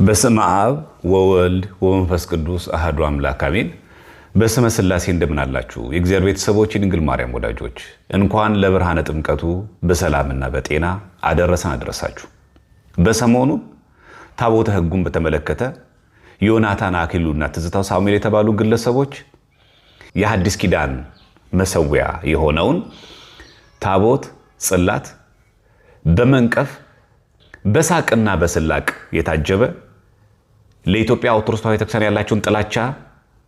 በስመ አብ ወወልድ ወመንፈስ ቅዱስ አሐዱ አምላክ አሜን። በስመ ሥላሴ እንደምን አላችሁ? የእግዚአብሔር ቤተሰቦች፣ የድንግል ማርያም ወዳጆች እንኳን ለብርሃነ ጥምቀቱ በሰላምና በጤና አደረሰን አደረሳችሁ። በሰሞኑ ታቦተ ሕጉን በተመለከተ ዮናታን አክሊሉና ትዝታው ሳሙኤል የተባሉ ግለሰቦች የሐዲስ ኪዳን መሰዊያ የሆነውን ታቦት ጽላት በመንቀፍ በሳቅና በስላቅ የታጀበ ለኢትዮጵያ ኦርቶዶክስ ተዋሕዶ ቤተክርስቲያን ያላቸውን ጥላቻ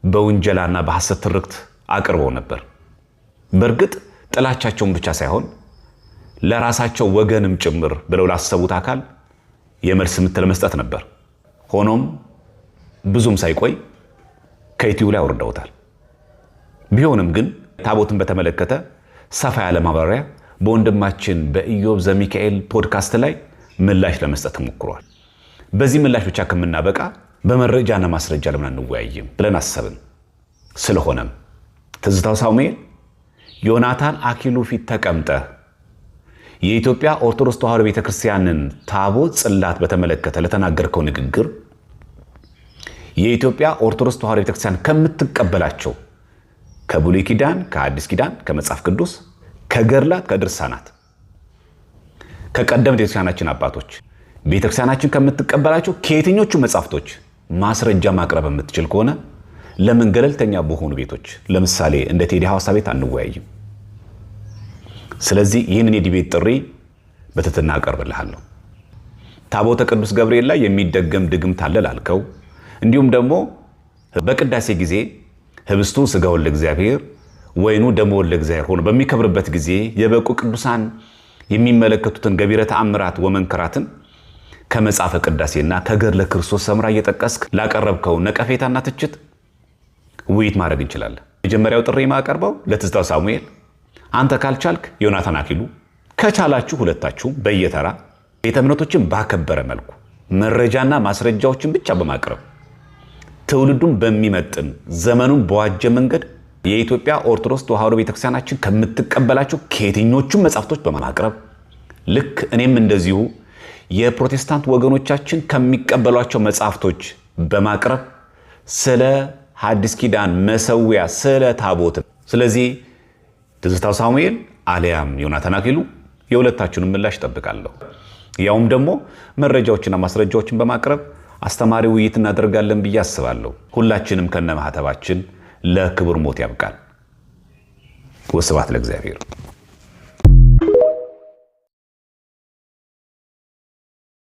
በውንጀላና በሐሰት ትርክት አቅርበው ነበር። በእርግጥ ጥላቻቸውን ብቻ ሳይሆን ለራሳቸው ወገንም ጭምር ብለው ላሰቡት አካል የመልስ ምት ለመስጠት ነበር። ሆኖም ብዙም ሳይቆይ ከዩቲዩብ ላይ አውርደውታል። ቢሆንም ግን ታቦትን በተመለከተ ሰፋ ያለ ማብራሪያ በወንድማችን በኢዮብ ዘሚካኤል ፖድካስት ላይ ምላሽ ለመስጠት ተሞክሯል። በዚህ ምላሽ ብቻ ከምናበቃ በመረጃና ማስረጃ ለምን አንወያይም ብለን አሰብን። ስለሆነም ትዝታው ሳሙኤል ዮናታን አክሊሉ ፊት ተቀምጠ የኢትዮጵያ ኦርቶዶክስ ተዋሕዶ ቤተክርስቲያንን ታቦት ጽላት በተመለከተ ለተናገርከው ንግግር የኢትዮጵያ ኦርቶዶክስ ተዋሕዶ ቤተክርስቲያን ከምትቀበላቸው ከብሉይ ኪዳን፣ ከአዲስ ኪዳን፣ ከመጽሐፍ ቅዱስ፣ ከገድላት፣ ከድርሳናት ከቀደምት ቤተክርስቲያናችን አባቶች ቤተክርስቲያናችን ከምትቀበላቸው ከየትኞቹ መጽሐፍቶች ማስረጃ ማቅረብ የምትችል ከሆነ ለምን ገለልተኛ በሆኑ ቤቶች ለምሳሌ እንደ ቴዲ ሐዋሳ ቤት አንወያይም? ስለዚህ ይህንን የዲቤት ጥሪ በትህትና አቀርብልሃለሁ። ታቦተ ቅዱስ ገብርኤል ላይ የሚደገም ድግምት አለ ላልከው፣ እንዲሁም ደግሞ በቅዳሴ ጊዜ ህብስቱ ሥጋውን ለእግዚአብሔር ወይኑ ደሙን ለእግዚአብሔር ሆኖ በሚከብርበት ጊዜ የበቁ ቅዱሳን የሚመለከቱትን ገቢረ ተአምራት ወመንከራትን ከመጽሐፈ ቅዳሴና ከገድለ ክርስቶስ ሰምራ እየጠቀስክ ላቀረብከው ነቀፌታና ትችት ውይይት ማድረግ እንችላለን። መጀመሪያው ጥሪ የማቀርበው ለትዝታው ሳሙኤል፣ አንተ ካልቻልክ ዮናታን አክሊሉ፣ ከቻላችሁ ሁለታችሁም በየተራ ቤተ እምነቶችን ባከበረ መልኩ መረጃና ማስረጃዎችን ብቻ በማቅረብ ትውልዱን በሚመጥን ዘመኑን በዋጀ መንገድ የኢትዮጵያ ኦርቶዶክስ ተዋሕዶ ቤተክርስቲያናችን ከምትቀበላቸው ከየትኞቹም መጽሐፍቶች በማቅረብ ልክ እኔም እንደዚሁ የፕሮቴስታንት ወገኖቻችን ከሚቀበሏቸው መጽሐፍቶች በማቅረብ ስለ ሐዲስ ኪዳን መሰዊያ ስለ ታቦት፣ ስለዚህ ትዝታው ሳሙኤል አሊያም ዮናታን አክሊሉ የሁለታችሁንም ምላሽ እጠብቃለሁ። ያውም ደግሞ መረጃዎችና ማስረጃዎችን በማቅረብ አስተማሪ ውይይት እናደርጋለን ብዬ አስባለሁ። ሁላችንም ከነማህተባችን ለክብር ሞት ያብቃል። ወስብሐት ለእግዚአብሔር።